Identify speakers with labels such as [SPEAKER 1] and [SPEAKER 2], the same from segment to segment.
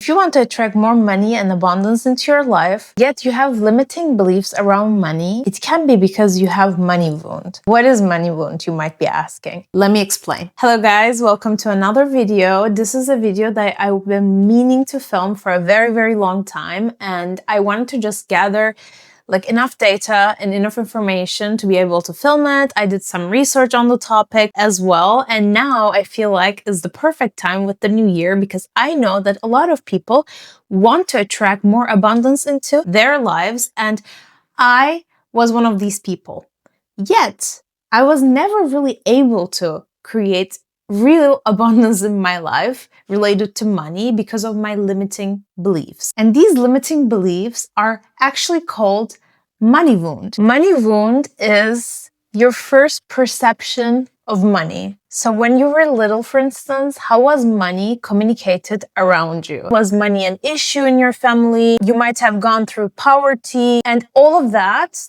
[SPEAKER 1] If you want to attract more money and abundance into your life, yet you have limiting beliefs around money, it can be because you have money wound. What is money wound, you might be asking? Let me explain. Hello guys, welcome to another video. This is a video that I've been meaning to film for a very long time, and I wanted to just gather enough data and enough information to be able to film it. I did some research on the topic as well, and now I feel like is the perfect time with the new year, because I know that a lot of people want to attract more abundance into their lives, and I was one of these people. Yet, I was never really able to create real abundance in my life related to money because of my limiting beliefs. And these limiting beliefs are actually called money wound. Money wound is your first perception of money. So when you were little, for instance, how was money communicated around you? Was money an issue in your family? You might have gone through poverty, and all of that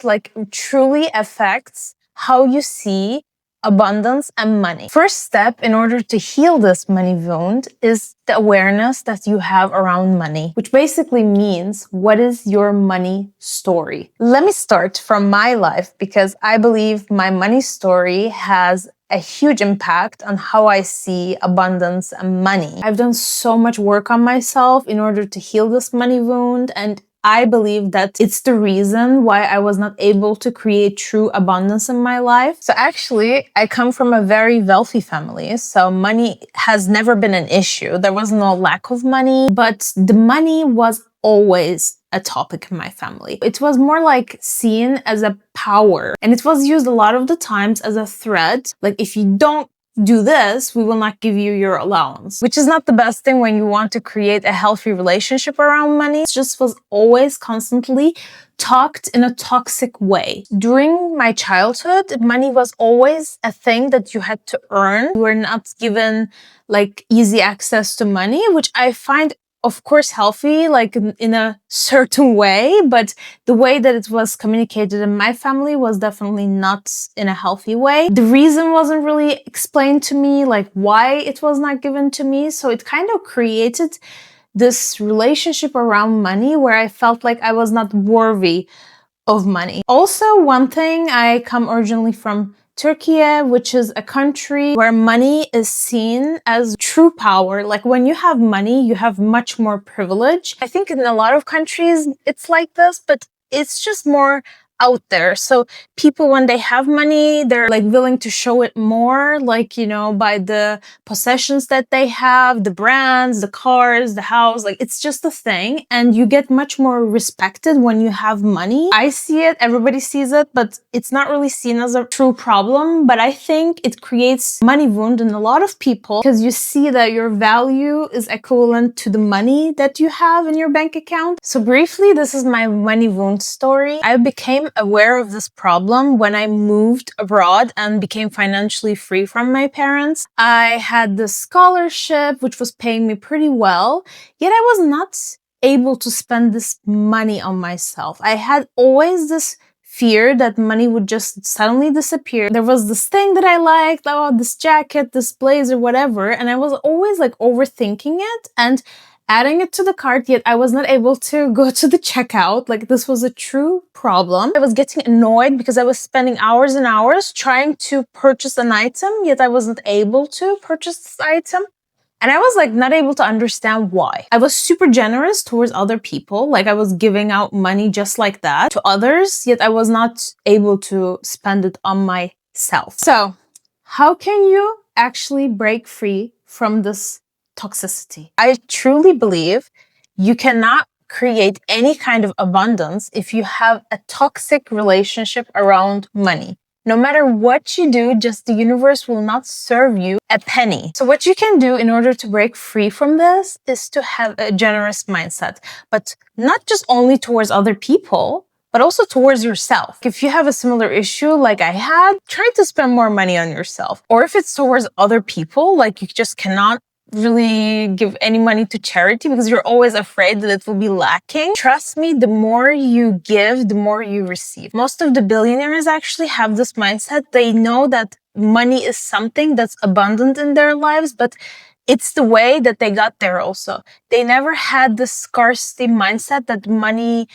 [SPEAKER 1] truly affects how you see abundance and money. First step in order to heal this money wound is the awareness that you have around money, which basically means what is your money story. Let me start from my life, because I believe my money story has a huge impact on how I see abundance and money. I've done so much work on myself in order to heal this money wound, and I believe that it's the reason why I was not able to create true abundance in my life. So actually, I come from a very wealthy family, so money has never been an issue. There was no lack of money, but the money was always a topic in my family. It was more like seen as a power, and it was used a lot of the times as a threat. Like, if you don't do this, we will not give you your allowance, which is not the best thing when you want to create a healthy relationship around money. It just was always constantly talked in a toxic way. During my childhood, money was always a thing that you had to earn. You were not given easy access to money, which I find of course healthy, in a certain way, but the way that it was communicated in my family was definitely not in a healthy way. The reason wasn't really explained to me, why it was not given to me. So it kind of created this relationship around money where I felt like I was not worthy of money. Also, one thing, I come originally from Turkey, which is a country where money is seen as true power. Like, when you have money, you have much more privilege. I think in a lot of countries it's like this, but it's just more out there. So people, when they have money, they're willing to show it more, by the possessions that they have, the brands, the cars, the house. It's just a thing, and you get much more respected when you have money. I see it, everybody sees it, but it's not really seen as a true problem. But I think it creates money wound in a lot of people, because you see that your value is equivalent to the money that you have in your bank account. So briefly, this is my money wound story. I became aware of this problem when I moved abroad and became financially free from my parents. I had this scholarship which was paying me pretty well, yet I was not able to spend this money on myself. I had always this fear that money would just suddenly disappear. There was this thing that I liked, this jacket, this blazer, whatever, and I was always overthinking it and adding it to the cart, yet I was not able to go to the checkout. This was a true problem. I was getting annoyed because I was spending hours and hours trying to purchase an item, yet I wasn't able to purchase this item. And I was not able to understand why. I was super generous towards other people. I was giving out money just like that to others, yet I was not able to spend it on myself. So how can you actually break free from this toxicity? I truly believe you cannot create any kind of abundance if you have a toxic relationship around money. No matter what you do, just the universe will not serve you a penny. So what you can do in order to break free from this is to have a generous mindset, but not just only towards other people, but also towards yourself. If you have a similar issue like I had, try to spend more money on yourself. Or if it's towards other people, you just cannot really give any money to charity because you're always afraid that it will be lacking. Trust me, the more you give, the more you receive. Most of the billionaires actually have this mindset. They know that money is something that's abundant in their lives, but It's the way that they got there also. They never had the scarcity mindset that money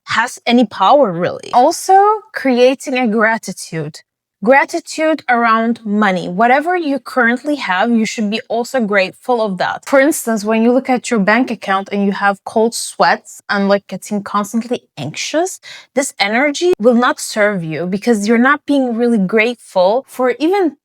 [SPEAKER 1] has any power, really. Also, creating a gratitude. Gratitude around money. Whatever you currently have, you should be also grateful of that. For instance, when you look at your bank account and you have cold sweats and like getting constantly anxious, this energy will not serve you because you're not being really grateful for even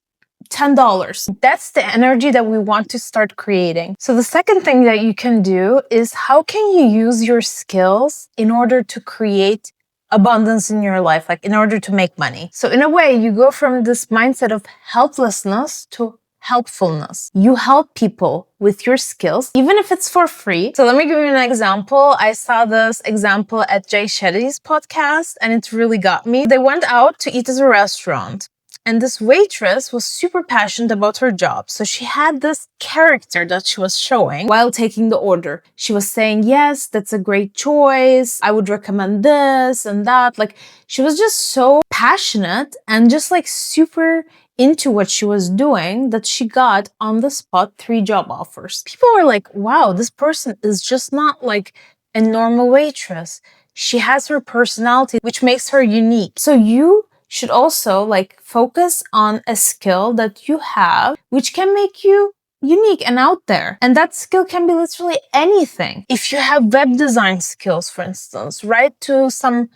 [SPEAKER 1] $10. That's the energy that we want to start creating. So the second thing that you can do is how can you use your skills in order to create abundance in your life, like in order to make money. So in a way, you go from this mindset of helplessness to helpfulness. You help people with your skills, even if it's for free. So let me give you an example. I saw this example at Jay Shetty's podcast and it really got me. They went out to eat at a restaurant. And this waitress was super passionate about her job. So she had this character that she was showing while taking the order. She was saying, yes, that's a great choice. I would recommend this and that. Like, she was just so passionate and just like super into what she was doing that she got on the spot 3 job offers. People were like, wow, this person is just not like a normal waitress. She has her personality, which makes her unique. So you should also like focus on a skill that you have, which can make you unique and out there. And that skill can be literally anything. If you have web design skills, for instance, write to some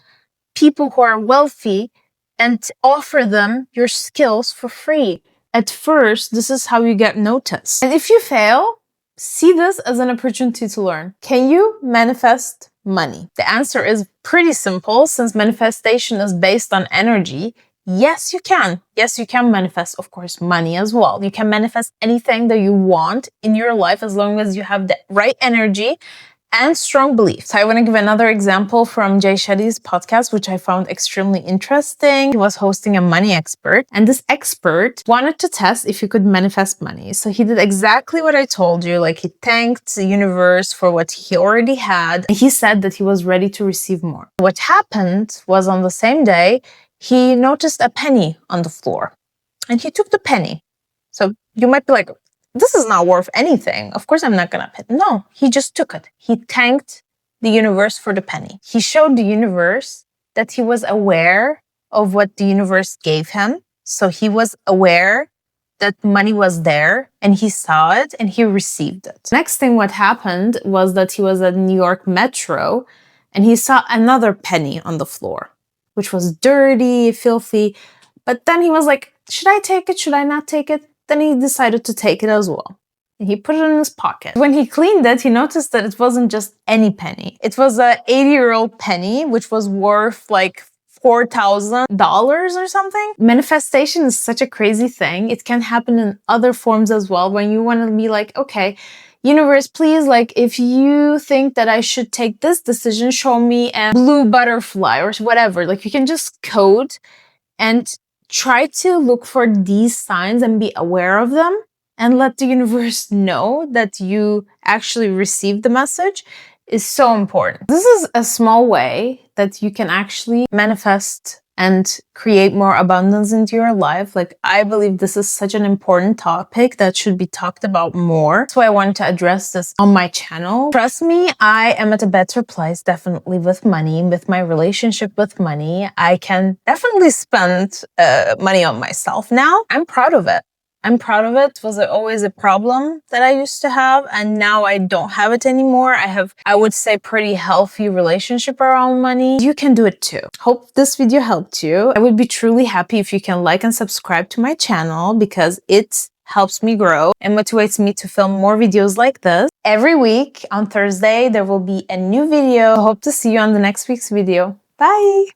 [SPEAKER 1] people who are wealthy and offer them your skills for free. At first, this is how you get noticed. And if you fail, see this as an opportunity to learn. Can you manifest money? The answer is pretty simple since manifestation is based on energy. Yes, you can. Yes, you can manifest, of course, money as well. You can manifest anything that you want in your life as long as you have the right energy and strong beliefs. So I want to give another example from Jay Shetty's podcast, which I found extremely interesting. He was hosting a money expert, and this expert wanted to test if he could manifest money. So he did exactly what I told you. Like, he thanked the universe for what he already had. He said that he was ready to receive more. What happened was on the same day, he noticed a penny on the floor and he took the penny. So you might be like, this is not worth anything. Of course, I'm not gonna pay. No, he just took it. He thanked the universe for the penny. He showed the universe that he was aware of what the universe gave him. So he was aware that money was there and he saw it and he received it. Next thing what happened was that he was at New York Metro and he saw another penny on the floor, which was dirty, filthy. But then he was like, should I take it? Should I not take it? Then he decided to take it as well. And he put it in his pocket. When he cleaned it, he noticed that it wasn't just any penny. It was a 80-year-old penny, which was worth like $4,000 or something. Manifestation is such a crazy thing. It can happen in other forms as well. When you want to be like, okay, universe, please, like, if you think that I should take this decision, show me a blue butterfly or whatever. Like, you can just code and try to look for these signs and be aware of them and let the universe know that you actually received the message is so important. This is a small way that you can actually manifest and create more abundance into your life. Like, I believe this is such an important topic that should be talked about more. So I wanted to address this on my channel. Trust me, I am at a better place, definitely with money, with my relationship with money. I can definitely spend money on myself now. I'm proud of it. I'm proud of it. It was always a problem that I used to have, and now I don't have it anymore. I have, I would say, pretty healthy relationship around money. You can do it too. Hope this video helped you. I would be truly happy if you can like and subscribe to my channel because it helps me grow and motivates me to film more videos like this. Every week on Thursday, there will be a new video. I hope to see you on the next week's video. Bye!